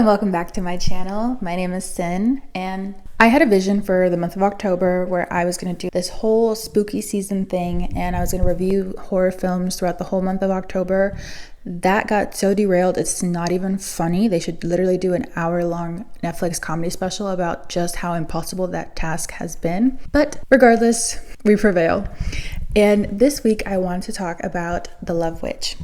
and welcome back to my channel. My name is Sin, and I had a vision for the month of October where I was going to do this whole spooky season thing, and I was going to review horror films throughout the whole month of October. That got so derailed, it's not even funny. They should literally do an hour-long Netflix comedy special about just how impossible that task has been. But regardless, we prevail. And this week I want to talk about The Love Witch.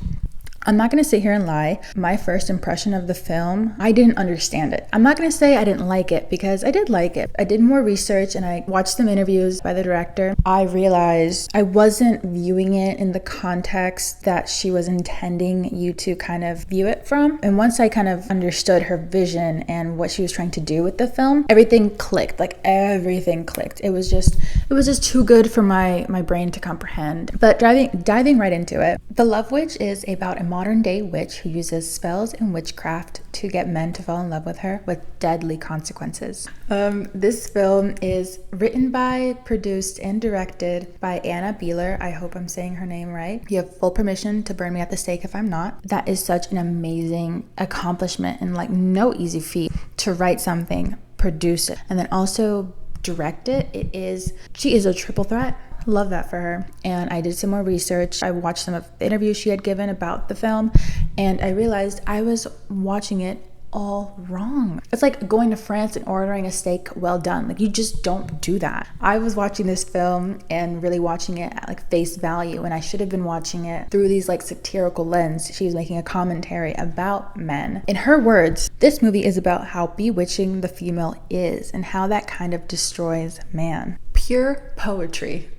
I'm not going to sit here and lie. My first impression of the film, I didn't understand it. I'm not going to say I didn't like it because I did like it. I did more research and I watched some interviews by the director. I realized I wasn't viewing it in the context that she was intending you to kind of view it from. And once I kind of understood her vision and what she was trying to do with the film, everything clicked. Like everything clicked. It was just too good for my brain to comprehend. But diving right into it, The Love Witch is about a modern-day witch who uses spells and witchcraft to get men to fall in love with her with deadly consequences. This film is written by, produced, and directed by Anna Beeler. I hope I'm saying her name right. You have full permission to burn me at the stake if I'm not. That is such an amazing accomplishment and like no easy feat to write something, produce it, and then also direct it. She is a triple threat. Love that for her. And I did some more research. I watched some of the interviews she had given about the film, and I realized I was watching it all wrong. It's like going to France and ordering a steak well done. Like, you just don't do that. I was watching this film and really watching it at like face value, and I should have been watching it through these like satirical lens. She was making a commentary about men. In her words, this movie is about how bewitching the female is and how that kind of destroys man. Pure poetry.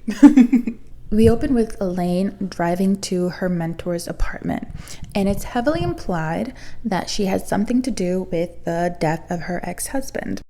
We open with Elaine driving to her mentor's apartment, and it's heavily implied that she has something to do with the death of her ex-husband.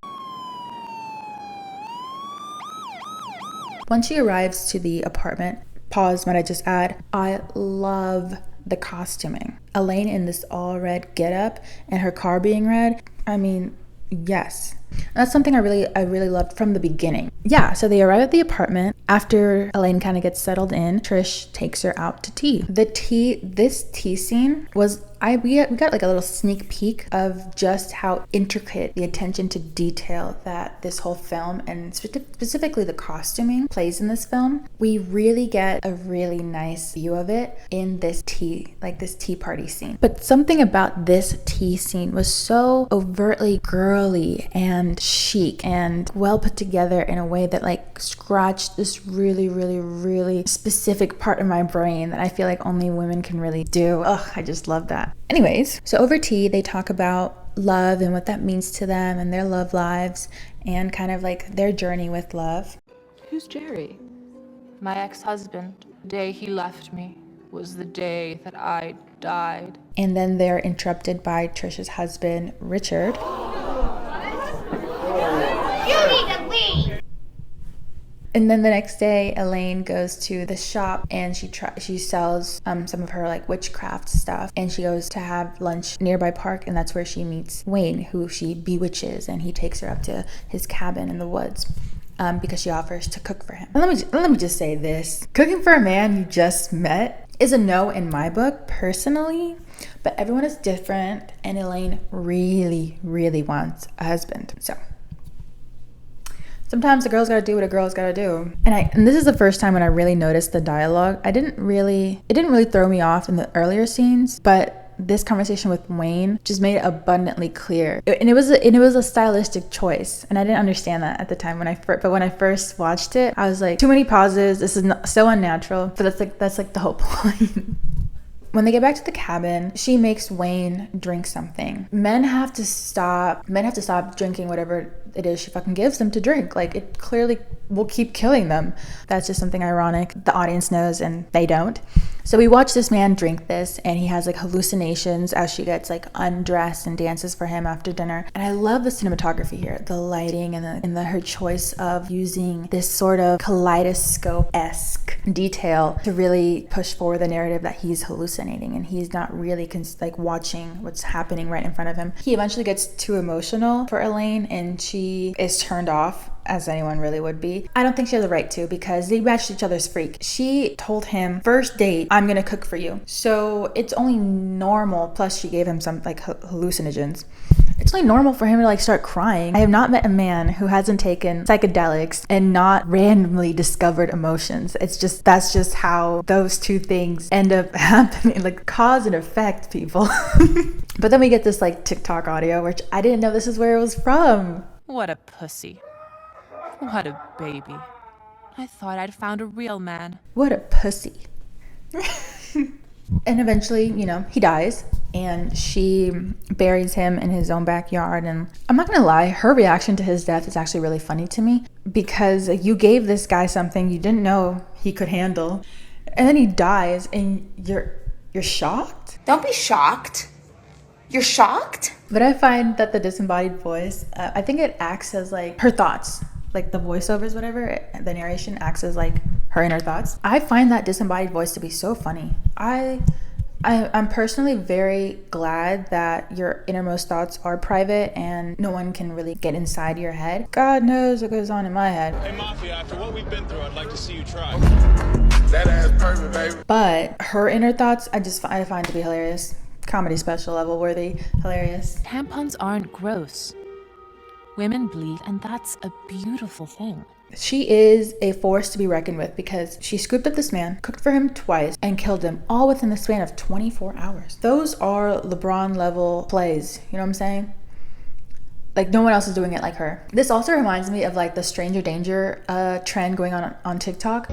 Once she arrives to the apartment, pause, might I just add, I love the costuming. Elaine in this all red getup and her car being red, I mean, yes. That's something I really loved from the beginning. Yeah, so they arrive at the apartment. After Elaine kind of gets settled in, Trish takes her out to tea. This tea scene was, we got like a little sneak peek of just how intricate the attention to detail that this whole film and specifically the costuming plays in this film. We really get a really nice view of it in this tea party scene. But something about this tea scene was so overtly girly and chic and well put together in a way that like scratched this really specific part of my brain that I feel like only women can really do. Ugh, I just love that. Anyways, so over tea they talk about love and what that means to them and their love lives and kind of like their journey with love. Who's Jerry? My ex-husband. The day he left me was the day that I died. And then they're interrupted by Trish's husband, Richard. And then the next day, Elaine goes to the shop and she sells some of her like witchcraft stuff, and she goes to have lunch nearby park, and that's where she meets Wayne, who she bewitches, and he takes her up to his cabin in the woods because she offers to cook for him. And let me just say this: cooking for a man you just met is a no in my book personally, but everyone is different, and Elaine really wants a husband. So sometimes a girl's gotta do what a girl's gotta do. And this is the first time when I really noticed the dialogue. It didn't really throw me off in the earlier scenes, but this conversation with Wayne just made it abundantly clear. And it was a stylistic choice, and I didn't understand that at the time but when I first watched it, I was like, too many pauses. This is so unnatural. But that's like the whole point. When they get back to the cabin, she makes Wayne drink something. Men have to stop drinking whatever it is she fucking gives them to drink. Like, it clearly will keep killing them. That's just something ironic. The audience knows and they don't. So we watch this man drink this, and he has like hallucinations as she gets like undressed and dances for him after dinner. And I love the cinematography here, the lighting and her choice of using this sort of kaleidoscope-esque detail to really push forward the narrative that he's hallucinating and he's not really like watching what's happening right in front of him. He eventually gets too emotional for Elaine, and she is turned off, as anyone really would be. I don't think she has a right to, because they matched each other's freak. She told him, first date, I'm gonna cook for you. So it's only normal, plus she gave him some like hallucinogens, It's only normal for him to like start crying. I have not met a man who hasn't taken psychedelics and not randomly discovered emotions. That's just how those two things end up happening, like cause and effect, people. But then we get this like TikTok audio, which I didn't know this is where it was from. What a pussy. What a baby. I thought I'd found a real man. What a pussy. And eventually, you know, he dies and she buries him in his own backyard. And I'm not gonna lie, her reaction to his death is actually really funny to me, because you gave this guy something you didn't know he could handle, and then he dies and you're shocked? Don't be shocked. You're shocked? But I find that the disembodied voice, I think it acts as like her thoughts, like the voiceovers, whatever, the narration acts as like her inner thoughts. I find that disembodied voice to be so funny. I'm personally very glad that your innermost thoughts are private and no one can really get inside your head. God knows what goes on in my head. Hey Mafia, after what we've been through, I'd like to see you try. That ass perfect, baby. But her inner thoughts, I find to be hilarious. Comedy special level worthy, hilarious. Tampons aren't gross. Women bleed, and that's a beautiful thing. She is a force to be reckoned with, because she scooped up this man, cooked for him twice, and killed him all within the span of 24 hours. Those are LeBron level plays, you know what I'm saying? Like, no one else is doing it like her. This also reminds me of like the stranger danger trend going on TikTok.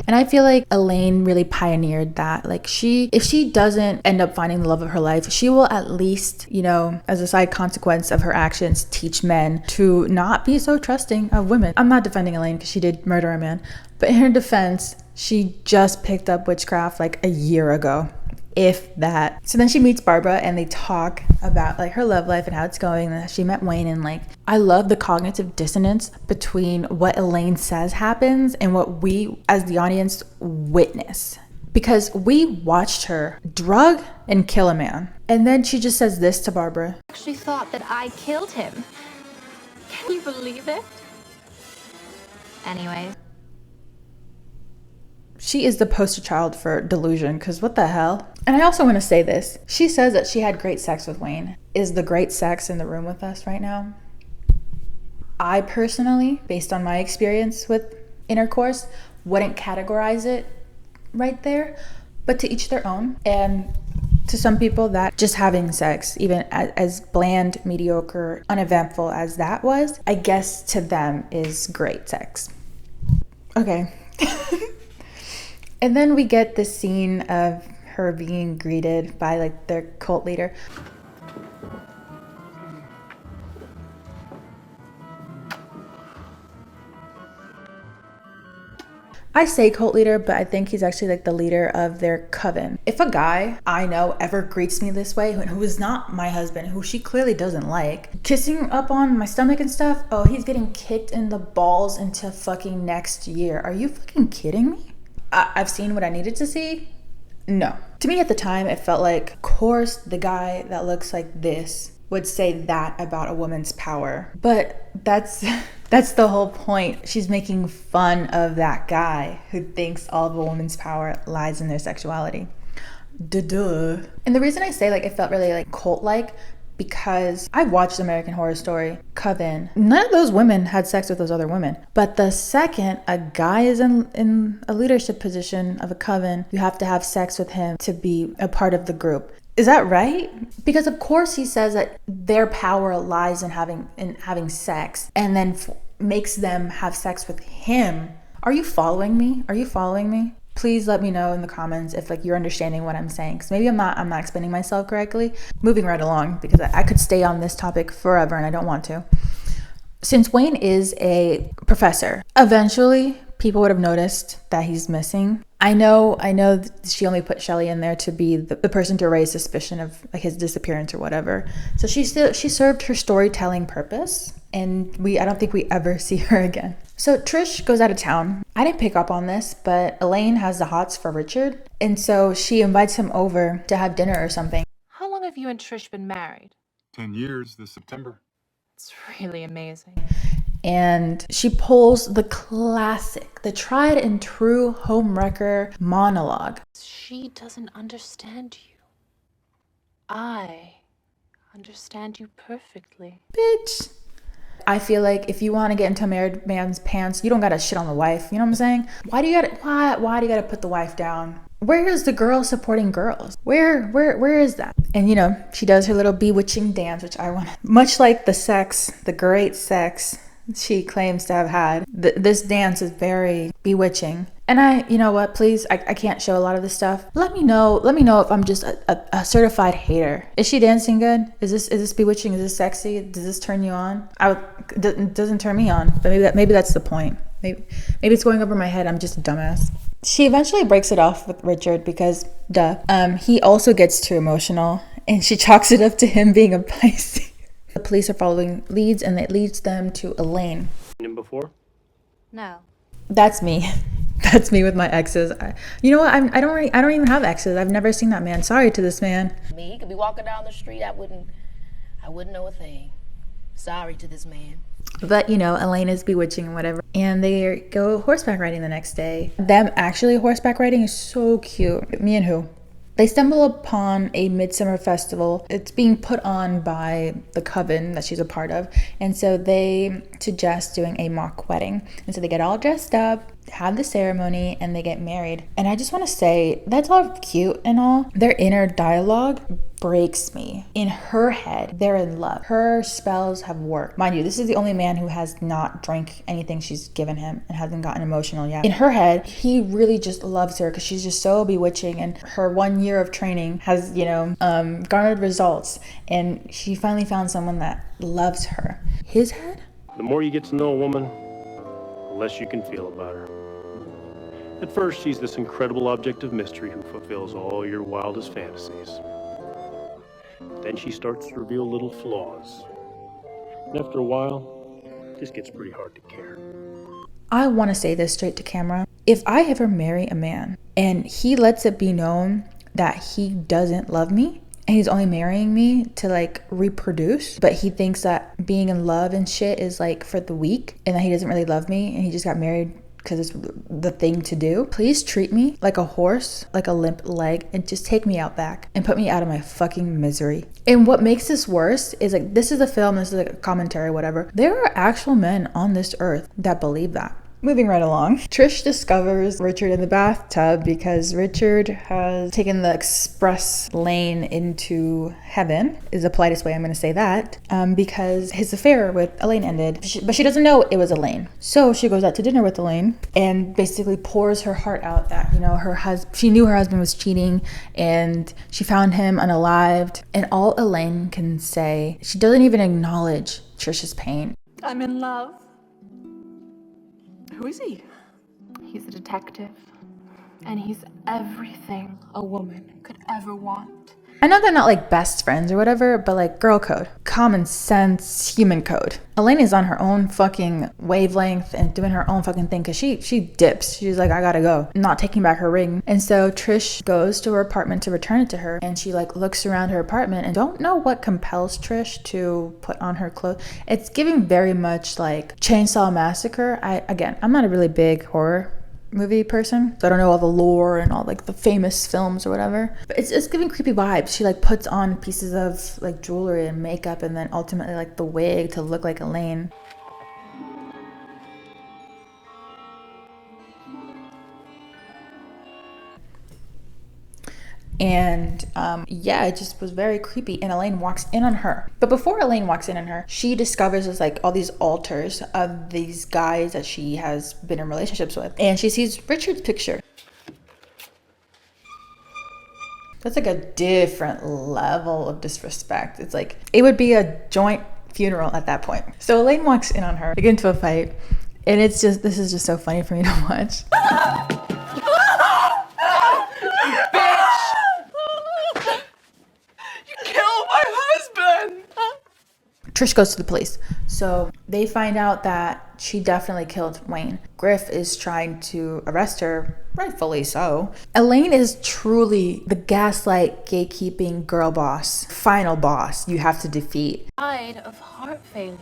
And I feel like Elaine really pioneered that. Like if she doesn't end up finding the love of her life, she will at least, you know, as a side consequence of her actions, teach men to not be so trusting of women. I'm not defending Elaine because she did murder a man, but in her defense, she just picked up witchcraft like a year ago, if that. So then she meets Barbara and they talk about like her love life and how it's going. And she met Wayne, and like I love the cognitive dissonance between what Elaine says happens and what we as the audience witness, because we watched her drug and kill a man, and then she just says this to Barbara. I actually thought that I killed him. Can you believe it? Anyway. She is the poster child for delusion, because what the hell? And I also want to say this. She says that she had great sex with Wayne. Is the great sex in the room with us right now? I personally, based on my experience with intercourse, wouldn't categorize it right there, but to each their own. And to some people, that just having sex, even as bland, mediocre, uneventful as that was, I guess to them is great sex. Okay. And then we get this scene of her being greeted by like their cult leader. I say cult leader, but I think he's actually like the leader of their coven. If a guy I know ever greets me this way, who is not my husband, who she clearly doesn't like, kissing up on my stomach and stuff, oh, he's getting kicked in the balls into fucking next year. Are you fucking kidding me? I've seen what I needed to see. No. To me at the time, it felt like, of course, the guy that looks like this would say that about a woman's power. But that's the whole point. She's making fun of that guy who thinks all of a woman's power lies in their sexuality. Duh. And the reason I say like it felt really like cult-like, because I watched American Horror Story, Coven. None of those women had sex with those other women. But the second a guy is in a leadership position of a coven, you have to have sex with him to be a part of the group. Is that right? Because of course he says that their power lies in having sex, and then makes them have sex with him. Are you following me? Are you following me? Please let me know in the comments if like you're understanding what I'm saying, because maybe I'm not explaining myself correctly. Moving right along, because I could stay on this topic forever and I don't want to. Since Wayne is a professor, eventually people would have noticed that he's missing. I know she only put Shelly in there to be the person to raise suspicion of like his disappearance or whatever. So she served her storytelling purpose, and I don't think we ever see her again. So Trish goes out of town. I didn't pick up on this, but Elaine has the hots for Richard, and so she invites him over to have dinner or something. How long have you and Trish been married? 10 years this September. It's really amazing. And she pulls the classic, the tried and true homewrecker monologue. She doesn't understand you. I understand you perfectly. Bitch. I feel like if you want to get into a married man's pants, you don't gotta shit on the wife. You know what I'm saying? Why do you gotta put the wife down? Where is the girl supporting girls? Where is that? And you know, she does her little bewitching dance, which I want. Much like the great sex she claims to have had, this dance is very bewitching. And you know what, please, I can't show a lot of this stuff. Let me know if I'm just a certified hater. Is she dancing good? Is this bewitching? Is this sexy? Does this turn you on? It doesn't turn me on, but maybe that's the point. Maybe it's going over my head. I'm just a dumbass. She eventually breaks it off with Richard because, he also gets too emotional, and she chalks it up to him being a Pisces. The police are following leads, and it leads them to Elaine. Seen him before? No. That's me. That's me with my exes. You know what? I don't even have exes. I've never seen that man. Sorry to this man. Me, he could be walking down the street. I wouldn't know a thing. Sorry to this man. But, you know, Elaine is bewitching and whatever. And they go horseback riding the next day. Them actually horseback riding is so cute. Me and who? They stumble upon a midsummer festival. It's being put on by the coven that she's a part of. And so they suggest doing a mock wedding. And so they get all dressed up, have the ceremony, and they get married. And I just want to say, that's all cute and all. Their inner dialogue breaks me. In her head, they're in love. Her spells have worked. Mind you, this is the only man who has not drank anything she's given him and hasn't gotten emotional yet. In her head, he really just loves her because she's just so bewitching, and her 1 year of training has, garnered results, and she finally found someone that loves her. His head? The more you get to know a woman, the less you can feel about her. At first, she's this incredible object of mystery who fulfills all your wildest fantasies. Then she starts to reveal little flaws. And after a while, it just gets pretty hard to care. I want to say this straight to camera. If I ever marry a man and he lets it be known that he doesn't love me and he's only marrying me to reproduce, but he thinks that being in love and shit is for the weak and that he doesn't really love me and he just got married because it's the thing to do, please treat me like a horse, like a limp leg, and just take me out back and put me out of my fucking misery. And what makes this worse is this is a film, this is a commentary, whatever. There are actual men on this earth that believe that. Moving right along, Trish discovers Richard in the bathtub because Richard has taken the express lane into heaven, is the politest way I'm going to say that, because his affair with Elaine ended, but she doesn't know it was Elaine. So she goes out to dinner with Elaine and basically pours her heart out that, she knew her husband was cheating and she found him unalived. And all Elaine can say, she doesn't even acknowledge Trish's pain. I'm in love. Who is he? He's a detective, and he's everything a woman could ever want. I know they're not best friends or whatever, but girl code, common sense, human code. Elaine is on her own fucking wavelength and doing her own fucking thing because she dips. She's like, I gotta go, not taking back her ring. And so Trish goes to her apartment to return it to her, and she looks around her apartment and don't know what compels Trish to put on her clothes. It's giving very much Chainsaw Massacre. I'm not a really big horror movie person, so I don't know all the lore and all the famous films or whatever, but it's giving creepy vibes. She puts on pieces of jewelry and makeup and then ultimately the wig to look like Elaine. And it just was very creepy. And Elaine walks in on her. But before Elaine walks in on her, she discovers there's all these altars of these guys that she has been in relationships with. And she sees Richard's picture. That's a different level of disrespect. It's it would be a joint funeral at that point. So Elaine walks in on her, they get into a fight. And this is just so funny for me to watch. Trish goes to the police. So they find out that she definitely killed Wayne. Griff is trying to arrest her, rightfully so. Elaine is truly the gaslight, gatekeeping girl boss, final boss you have to defeat. Died of heart failure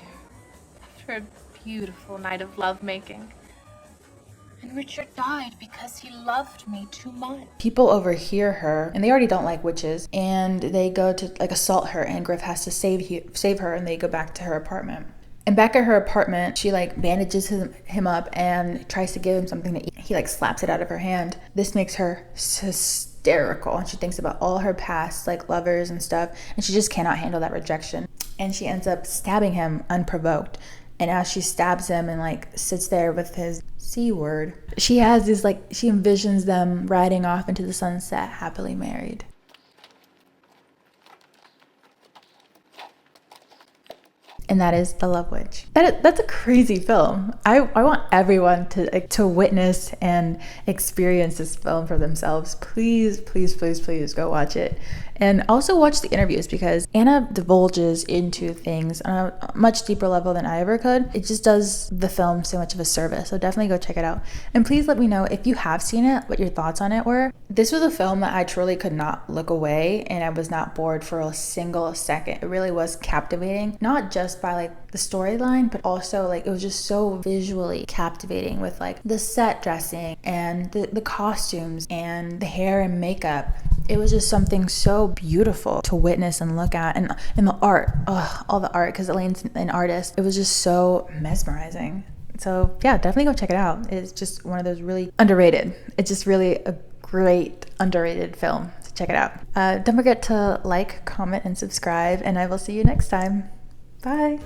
after a beautiful night of lovemaking. And Richard died because he loved me too much. People overhear her, and they already don't like witches, and they go to like assault her, and Griff has to save her, and they go back to her apartment. And back at her apartment, she like bandages him up and tries to give him something to eat. He like slaps it out of her hand. This makes her hysterical, and she thinks about all her past like lovers and stuff, and she just cannot handle that rejection. And she ends up stabbing him unprovoked. And as she stabs him and like sits there with his C word, she has this like, she envisions them riding off into the sunset happily married. And that is The Love Witch. That's a crazy film. I want everyone to witness and experience this film for themselves. Please, please, please, please go watch it. And also watch the interviews, because Anna divulges into things on a much deeper level than I ever could. It just does the film so much of a service. So definitely go check it out. And please let me know if you have seen it, what your thoughts on it were. This was a film that I truly could not look away, and I was not bored for a single second. It really was captivating, not just by like the storyline, but also like it was just so visually captivating with like the set dressing and the costumes and the hair and makeup. It was just something so beautiful to witness and look at, and the art, all the art, because Elaine's an artist. It was just so mesmerizing. So yeah, definitely go check it out. It's just one of those really underrated. It's just really a great underrated film. So check it out. Don't forget to like, comment, and subscribe, and I will see you next time. Bye.